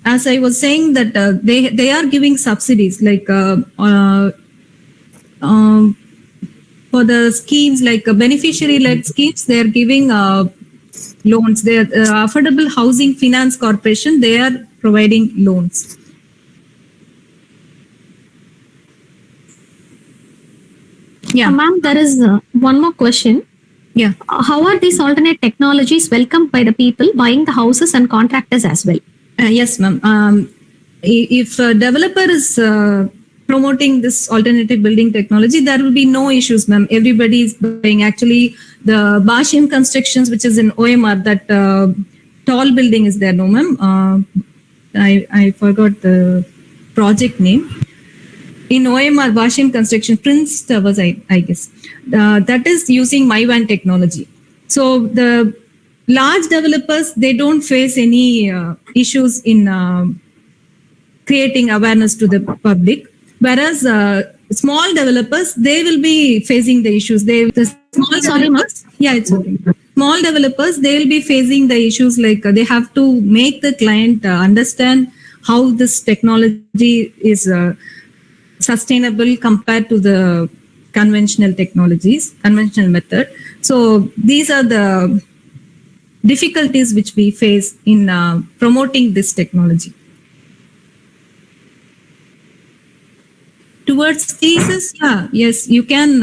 as I was saying, that they are giving subsidies, like for the schemes, like beneficiary-led schemes, they are giving loans. They are Affordable Housing Finance Corporation, they are providing loans. Yeah. Ma'am, there is one more question. Yeah. How are these alternate technologies welcomed by the people buying the houses and contractors as well? Yes, ma'am. If a developer is promoting this alternative building technology, there will be no issues, ma'am. Everybody is buying. Actually, the Bashim Constructions, which is in OMR, that tall building is there, no, ma'am. I forgot the project name. In OMR, Bashim Construction, Prince Towers, I guess. That is using MyVan technology. So the large developers, they don't face any issues in creating awareness to the public. Whereas small developers, they will be facing the issues. It's okay. Small developers, they will be facing the issues, like they have to make the client understand how this technology is sustainable compared to the conventional method. So these are the difficulties which we face in promoting this technology. Towards thesis, yes, you can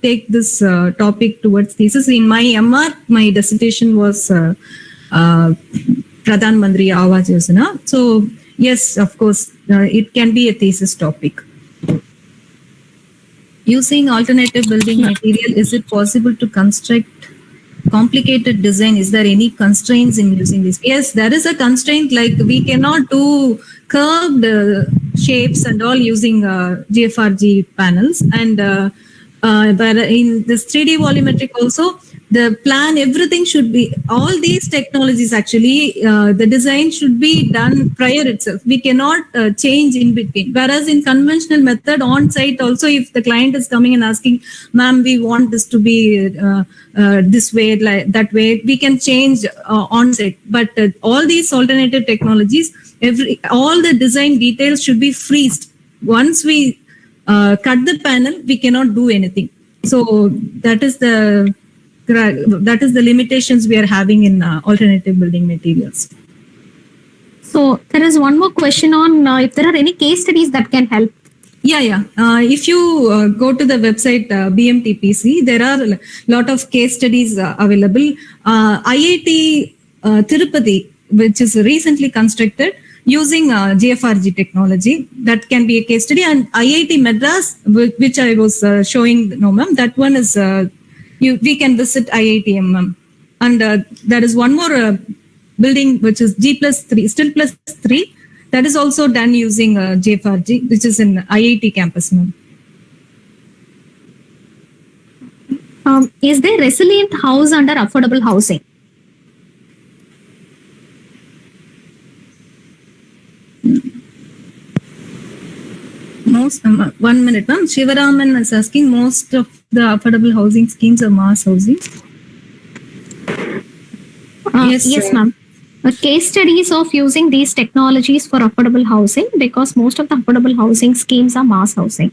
take this topic towards thesis. In my MR, my dissertation was Pradhan Mantri Awas Yojana. So yes, of course, it can be a thesis topic. Using alternative building material, is it possible to construct complicated design? Is there any constraints in using this? Yes, there is a constraint, like we cannot do curved shapes and all using GFRG panels. And but in this 3D volumetric also, the plan, everything should be, all these technologies actually, the design should be done prior itself. We cannot change in between. Whereas in conventional method on site also, if the client is coming and asking, ma'am, we want this to be this way, like that way, we can change on site. But all these alternative technologies, all the design details should be freezed. Once we cut the panel, we cannot do anything. So that is the limitations we are having in alternative building materials. So there is one more question on if there are any case studies that can help. Yeah. If you go to the website BMTPC, there are a lot of case studies available. IIT Tirupati, which is recently constructed using GFRG technology, that can be a case study. And IIT Madras, which I was showing, no ma'am, that one is we can visit IITM. And there is one more building which is G+3, still +3. That is also done using GFRG, which is in IIT campus, ma'am. Is there resilient house under affordable housing? Most 1 minute, ma'am. Shivaraman is asking, most of the affordable housing schemes are mass housing. Yes, ma'am. Case studies of using these technologies for affordable housing, because most of the affordable housing schemes are mass housing.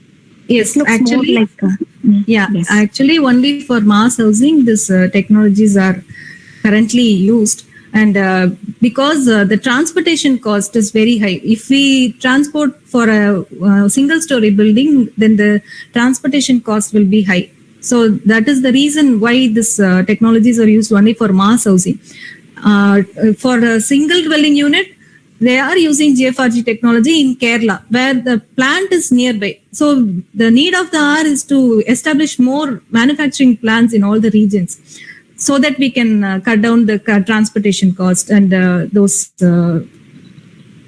Yes, Looks actually, more like yes. Actually, only for mass housing, these technologies are currently used. And because the transportation cost is very high, if we transport for a single story building, then the transportation cost will be high. So that is the reason why these technologies are used only for mass housing. For a single dwelling unit, they are using GFRG technology in Kerala, where the plant is nearby. So the need of the hour is to establish more manufacturing plants in all the regions, so that we can cut down the transportation cost and those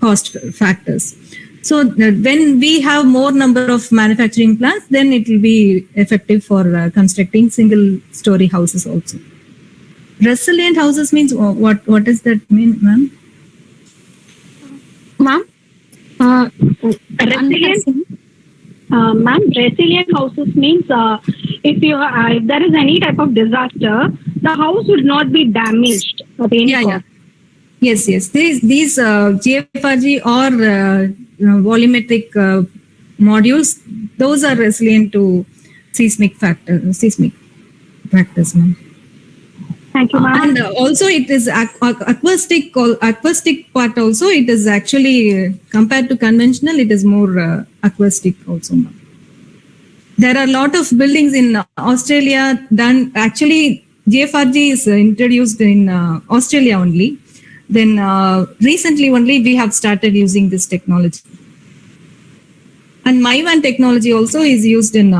cost factors. So when we have more number of manufacturing plants, then it will be effective for constructing single story houses also. Resilient houses means what does that mean, ma'am? Ma'am? Resilient houses means if there is any type of disaster, the house would not be damaged at any cost. Yes. These GFRG or volumetric modules, those are resilient to seismic factors, ma'am. Thank you, ma'am. And also it is acoustic part also, it is actually compared to conventional, it is more acoustic also, ma'am. There are a lot of buildings in Australia done, actually GFRG is introduced in Australia only. Then recently only we have started using this technology. And MyVan technology also is used in,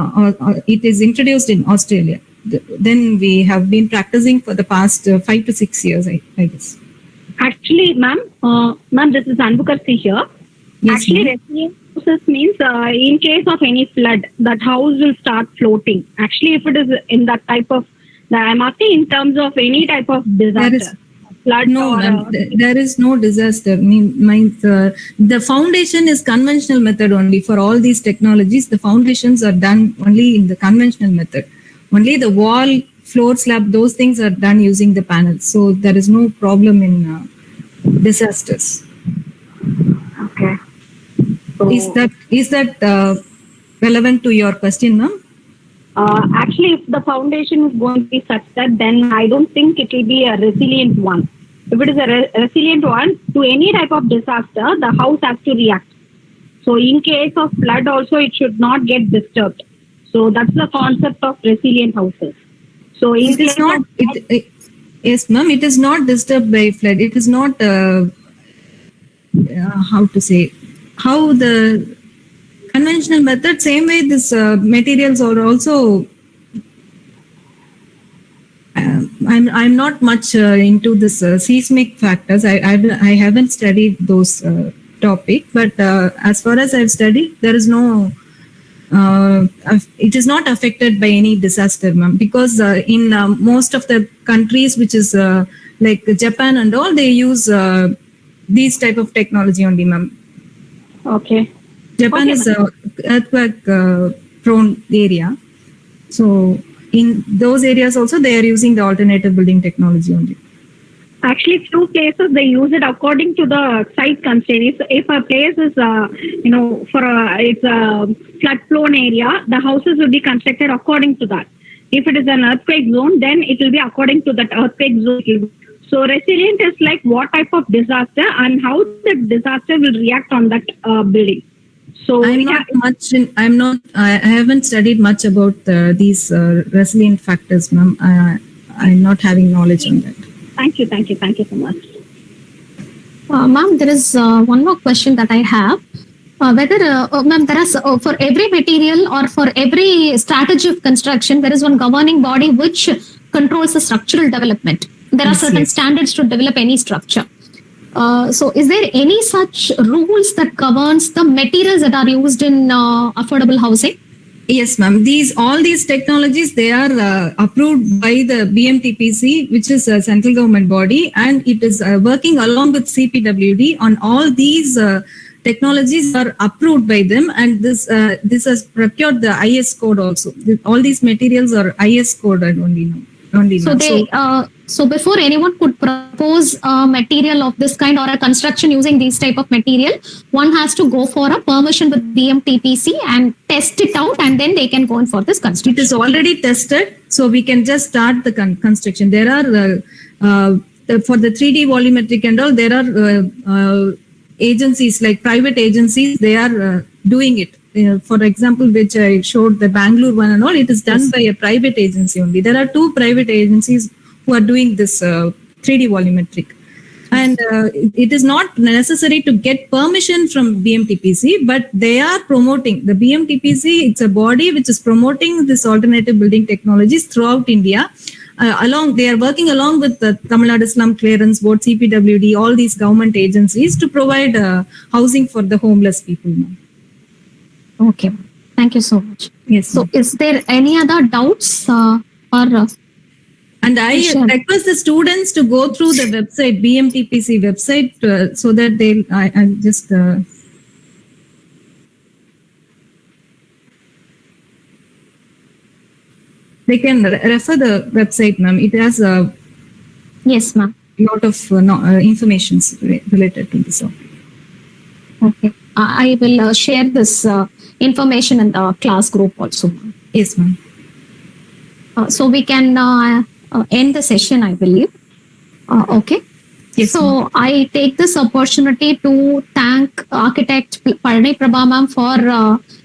it is introduced in Australia. Then we have been practicing for the past 5 to 6 years, I guess. Actually, ma'am, this is Anbukarsi here. Yes, actually, resilient houses means in case of any flood, that house will start floating. Actually, if it is in that type of, I'm asking in terms of any type of disaster. Flood no, there is no disaster. The foundation is conventional method only for all these technologies. The foundations are done only in the conventional method. Only the wall, floor slab, those things are done using the panels. So there is no problem in disasters. Okay. So, is that relevant to your question, ma'am? Actually, if the foundation is going to be such that, then I don't think it will be a resilient one. If it is a resilient one, to any type of disaster, the house has to react. So in case of flood also, it should not get disturbed. So that's the concept of resilient houses. So in it is not. Yes, ma'am. It is not disturbed by flood. It is not. How to say? How the conventional method, same way this materials are also. I'm not much into this seismic factors. I haven't studied those topic, but as far as I've studied, there is no. It is not affected by any disaster, ma'am, because in most of the countries, which is like Japan and all, they use these type of technology only, ma'am. Okay. Japan Okay, is a earthquake prone area, so in those areas also they are using the alternative building technology only. Actually, few places they use it according to the site constraint. If a place is, it's a flood-prone area, the houses will be constructed according to that. If it is an earthquake zone, then it will be according to that earthquake zone. So resilient is like what type of disaster and how the disaster will react on that building. So I haven't studied much about these resilient factors, ma'am. I'm not having knowledge on that. Thank you so much. Ma'am, there is one more question that I have. Ma'am, there is for every material or for every strategy of construction, there is one governing body which controls the structural development. There are certain standards to develop any structure. So is there any such rules that governs the materials that are used in affordable housing? Yes, ma'am. All these technologies, they are approved by the BMTPC, which is a central government body, and it is working along with CPWD on all these technologies are approved by them, and this has procured the IS code also. All these materials are IS coded only now. So before anyone could propose a material of this kind or a construction using these type of material, one has to go for a permission with BMTPC and test it out, and then they can go in for this construction. It is already tested, so we can just start the construction. There are for the 3D volumetric and all, there are agencies like private agencies. They are doing it. For example, which I showed the Bangalore one and all, it is done by a private agency only. There are 2 private agencies who are doing this 3D volumetric. And it is not necessary to get permission from BMTPC, but they are promoting. The BMTPC, it's a body which is promoting this alternative building technologies throughout India. They are working along with the Tamil Nadu Slum Clearance Board, CPWD, all these government agencies to provide housing for the homeless people. Okay, thank you so much. Yes. So, is there any other doubts And I request the students to go through the website, BMTPC website, so that I just. They can refer the website, ma'am. It has a yes, ma'am. lot of information related to this. Okay, I will share this information in the class group also. Yes, ma'am. So we can end the session, I believe. Okay. Yes, so I take this opportunity to thank architect Palani Prabha ma'am for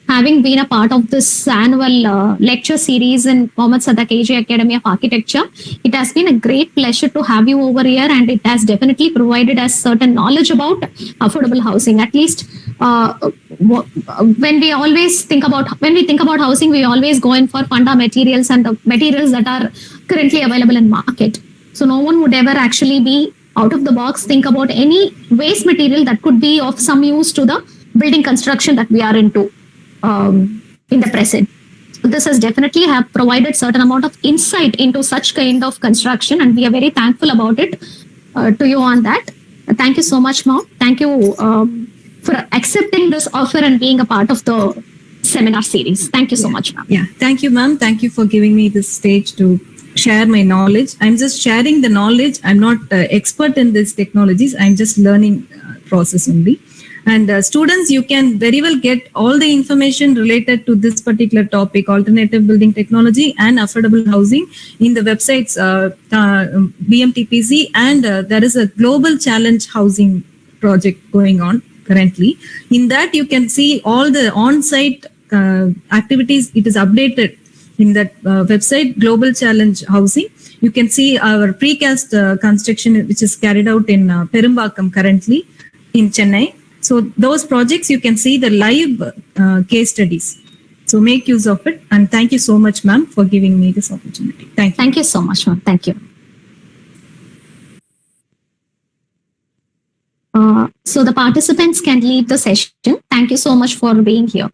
having been a part of this annual lecture series in Mohammed Sadaq AJ Academy of Architecture. It has been a great pleasure to have you over here, and it has definitely provided us certain knowledge about affordable housing. At least when we think about housing, we always go in for funda materials and the materials that are currently available in market. So no one would ever actually be out of the box, think about any waste material that could be of some use to the building construction that we are into in the present. So this has definitely have provided certain amount of insight into such kind of construction, and we are very thankful about it to you on that. Thank you so much, ma'am. Thank you for accepting this offer and being a part of the seminar series. Thank you so much, ma'am. Yeah, thank you, ma'am. Thank you for giving me this stage to share my knowledge. I'm just sharing the knowledge. I'm not expert in these technologies. I'm just learning process only. And students, you can very well get all the information related to this particular topic, alternative building technology and affordable housing, in the websites BMTPC, and there is a global challenge housing project going on currently. In that, you can see all the on-site activities. It is updated in that website, Global Challenge Housing. You can see our precast construction, which is carried out in Perumbakam currently in Chennai. So those projects, you can see the live case studies. So make use of it. And thank you so much, ma'am, for giving me this opportunity. Thank you. Thank you so much, ma'am. Thank you. So the participants can leave the session. Thank you so much for being here.